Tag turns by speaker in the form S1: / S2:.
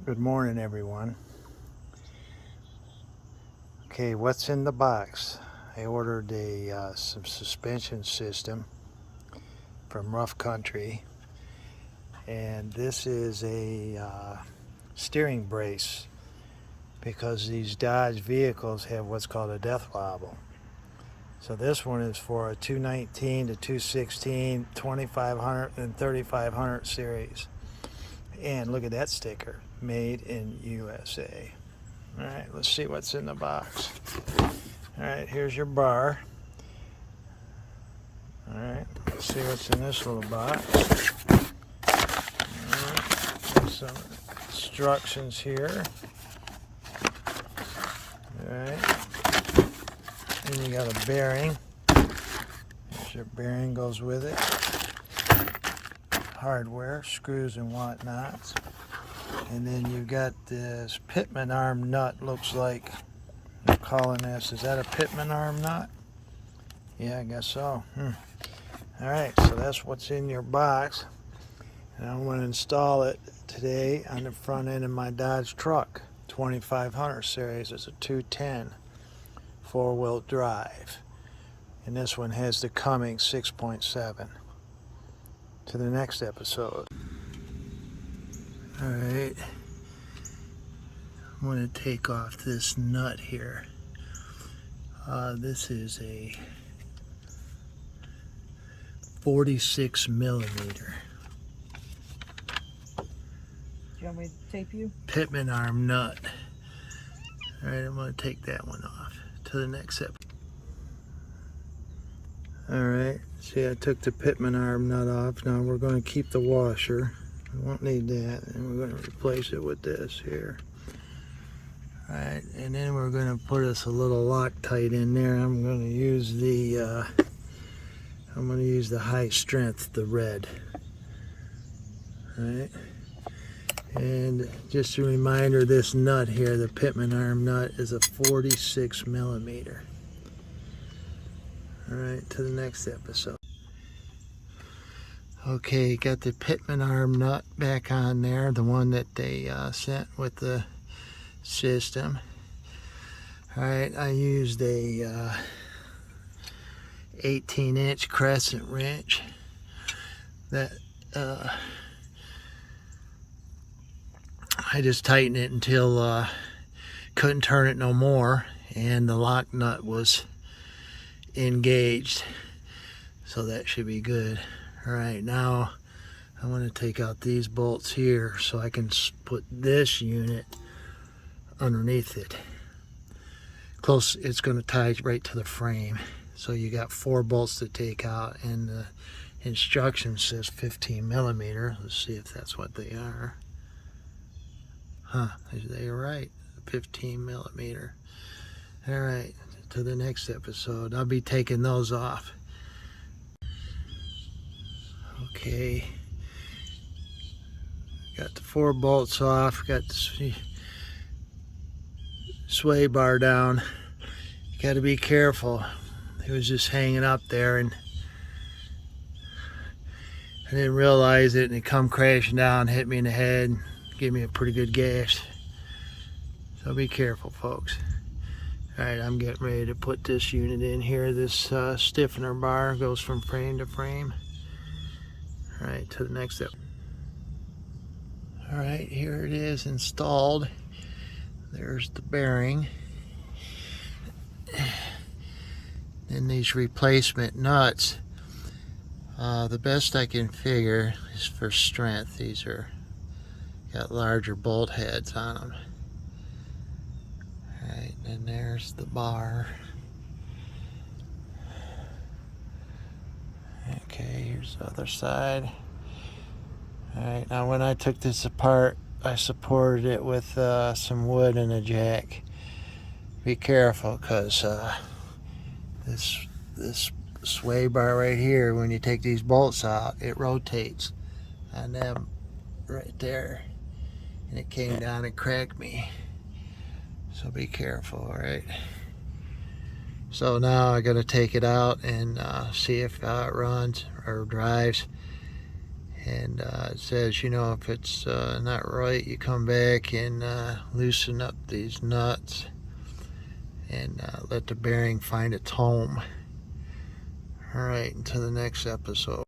S1: Good morning, everyone. Okay, what's in the box? I ordered some suspension system from Rough Country, and this is a steering brace because these Dodge vehicles have what's called a death wobble. So this one is for a 219 to 216, 2500 and 3500 series. And look at that sticker, made in USA. All right, let's see what's in the box. All right, here's your bar. All right, let's see what's in this little box. All right, there's some instructions here. All right, then you got a bearing. There's your bearing, goes with it. Hardware, screws and whatnots. And then you got this Pitman arm nut, looks like. I'm calling this, is that a Pitman arm nut? Yeah, I guess so. All right, so that's what's in your box. And I'm going to install it today on the front end of my Dodge truck. 2500 series. It's a 210 four-wheel drive. And this one has the Cummins 6.7. To the next episode. All right. I'm going to take off this nut here. This is a 46 millimeter.
S2: Do you want me to tape you?
S1: Pitman arm nut. All right, I'm going to take that one off to the next episode. All right, see, I took the Pitman arm nut off. Now we're going to keep the washer. We won't need that, and we're going to replace it with this here. All right, and then we're going to put us a little Loctite in there. I'm going to use the high strength, the red. All right. And just a reminder, this nut here, the Pitman arm nut, is a 46 millimeter. All right, to the next episode. Okay, got the Pitman arm nut back on there, the one that they sent with the system. All right, I used a 18-inch crescent wrench that I just tightened it until couldn't turn it no more, and the lock nut was engaged, so that should be good. All right, now I want to take out these bolts here so I can put this unit underneath it. Close, it's going to tie right to the frame. So you got 4 bolts to take out, and the instruction says 15 millimeter. Let's see if that's what they are. Huh, they're right, 15 millimeter. All right, to the next episode. I'll be taking those off. Okay, got the 4 bolts off, got the sway bar down. You got to be careful. It was just hanging up there, and I didn't realize it, and it come crashing down, hit me in the head, gave me a pretty good gash. So be careful, folks. All right, I'm getting ready to put this unit in here. This stiffener bar goes from frame to frame. All right, to the next step. All right, here it is installed. There's the bearing. And these replacement nuts, the best I can figure is for strength. These are got larger bolt heads on them. All right, and there's the bar. Okay, here's the other side. All right, now when I took this apart, I supported it with some wood and a jack. Be careful, because this sway bar right here, when you take these bolts out, it rotates on them right there, and it came down and cracked me. So be careful, all right? So now I got to take it out and see if it runs or drives, And it says, you know, if it's not right, you come back and loosen up these nuts and let the bearing find its home. Alright, until the next episode.